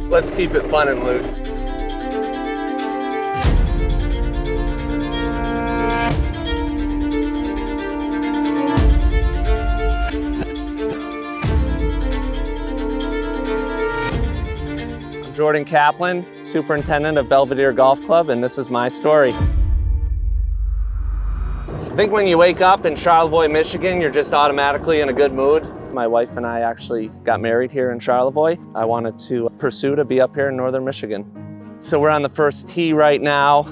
Let's keep it fun and loose. I'm Jordan Caplan, superintendent of Belvedere Golf Club, and this is my story. I think when you wake up in Charlevoix, Michigan, you're just automatically in a good mood. My wife and I actually got married here in Charlevoix. I wanted to pursue to be up here in northern Michigan. So we're on the first tee right now,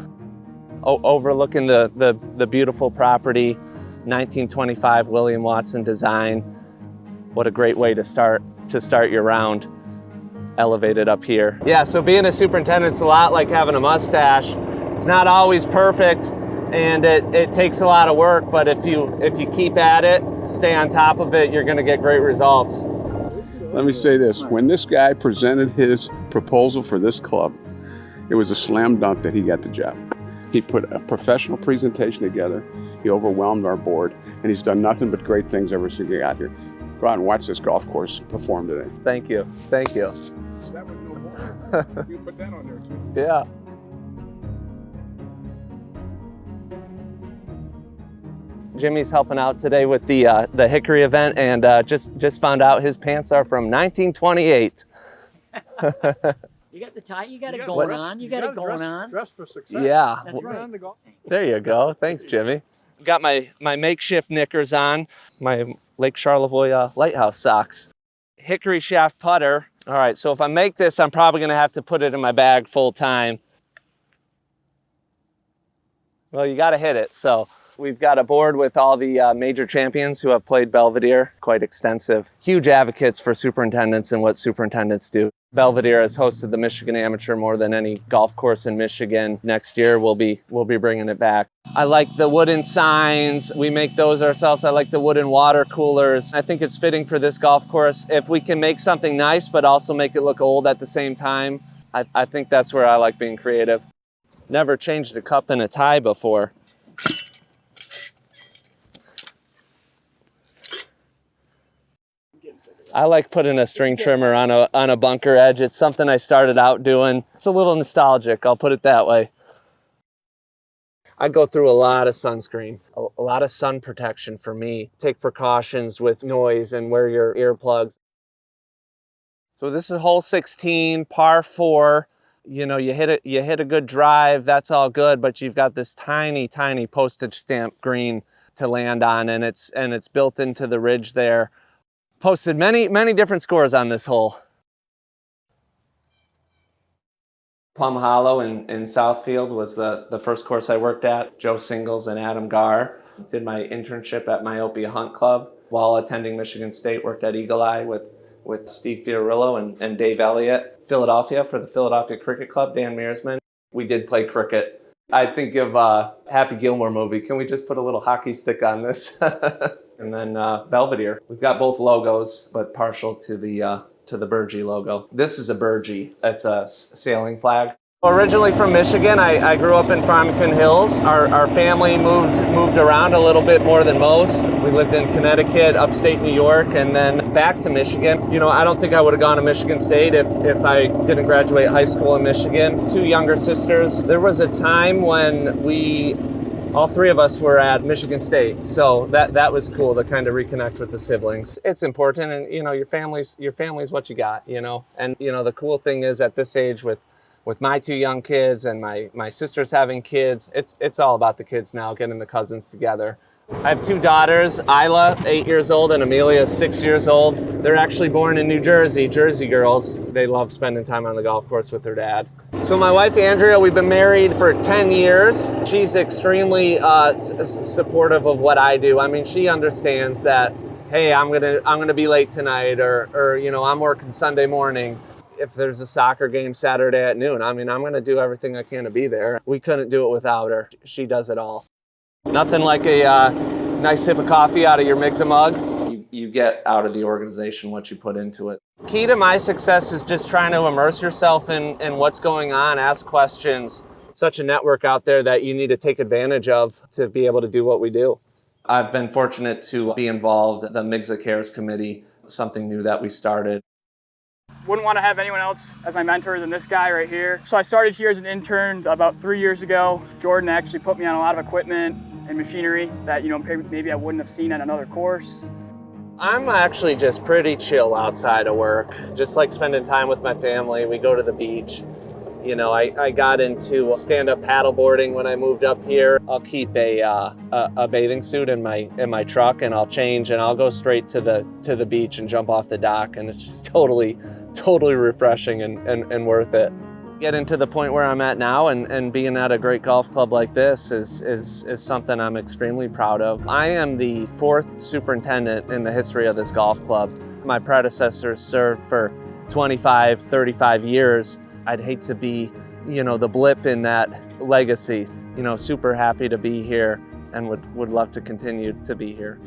overlooking the beautiful property, 1925 William Watson design. What a great way to start your round, elevated up here. Yeah, so being a superintendent's a lot like having a mustache. It's not always perfect, and it takes a lot of work, but if you keep at it, stay on top of it, you're gonna get great results. Let me say this, when this guy presented his proposal for this club, it was a slam dunk that he got the job. He put a professional presentation together, he overwhelmed our board, and he's done nothing but great things ever since he got here. Go out and watch this golf course perform today. Thank you, thank you. That was no more. You put that on there too. Yeah. Jimmy's helping out today with the Hickory event, and just found out his pants are from 1928. You got the tie, you got it going on. You got it going on. Dress for success. Yeah. That's right. There you go. Thanks, Jimmy. Got my makeshift knickers on, my Lake Charlevoix Lighthouse socks. Hickory shaft putter. All right, so if I make this, I'm probably gonna have to put it in my bag full time. Well, you gotta hit it, so. We've got a board with all the major champions who have played Belvedere, quite extensive. Huge advocates for superintendents and what superintendents do. Belvedere has hosted the Michigan Amateur more than any golf course in Michigan. Next year, we'll be bringing it back. I like the wooden signs. We make those ourselves. I like the wooden water coolers. I think it's fitting for this golf course. If we can make something nice, but also make it look old at the same time, I think that's where I like being creative. Never changed a cup and a tie before. I like putting a string trimmer on a bunker edge. It's something I started out doing. It's a little nostalgic, I'll put it that way. I go through a lot of sunscreen, a lot of sun protection for me. Take precautions with noise and wear your earplugs. So this is hole 16, par 4. You know, you hit a good drive, that's all good, but you've got this tiny, tiny postage stamp green to land on, and it's built into the ridge there. Posted many different scores on this hole. Plum Hollow in Southfield was the first course I worked at. Joe Singles and Adam Garr. Did my internship at Myopia Hunt Club while attending Michigan State. Worked at Eagle Eye with Steve Fiorillo and Dave Elliott. Philadelphia for the Philadelphia Cricket Club, Dan Mearsman. We did play cricket. I think of Happy Gilmore movie. Can we just put a little hockey stick on this? And then Belvedere. We've got both logos, but partial to the Burgee logo. This is a Burgee. It's a sailing flag. Originally from Michigan, I grew up in Farmington Hills. Our family moved around a little bit more than most. We lived in Connecticut, upstate New York, and then back to Michigan. You know, I don't think I would have gone to Michigan State if I didn't graduate high school in Michigan. 2 younger sisters. There was a time when all 3 of us were at Michigan State, so that was cool to kind of reconnect with the siblings. It's important, and you know, your family's what you got, you know. And you know, the cool thing is at this age with my 2 young kids and my sisters having kids, it's all about the kids now, getting the cousins together. I have 2 daughters, Isla, 8 years old, and Amelia, 6 years old. They're actually born in New Jersey, Jersey girls. They love spending time on the golf course with their dad. So my wife, Andrea, we've been married for 10 years. She's extremely supportive of what I do. I mean, she understands that, hey, I'm gonna be late tonight, or you know, I'm working Sunday morning. If there's a soccer game Saturday at noon, I mean, I'm gonna do everything I can to be there. We couldn't do it without her. She does it all. Nothing like a nice sip of coffee out of your Migza mug. You get out of the organization what you put into it. Key to my success is just trying to immerse yourself in what's going on, ask questions. Such a network out there that you need to take advantage of to be able to do what we do. I've been fortunate to be involved in the Migza Cares Committee, something new that we started. wouldn't want to have anyone else as my mentor than this guy right here. So I started here as an intern about 3 years ago. Jordan actually put me on a lot of equipment and machinery that, you know, maybe I wouldn't have seen at another course. I'm actually just pretty chill outside of work. Just like spending time with my family. We go to the beach. You know, I got into stand-up paddleboarding when I moved up here. I'll keep a bathing suit in my truck, and I'll change, and I'll go straight to the beach and jump off the dock, and it's just totally refreshing and worth it. Getting to the point where I'm at now and being at a great golf club like this is something I'm extremely proud of. I am the 4th superintendent in the history of this golf club. My predecessors served for 25, 35 years. I'd hate to be, you know, the blip in that legacy. You know, super happy to be here and would love to continue to be here.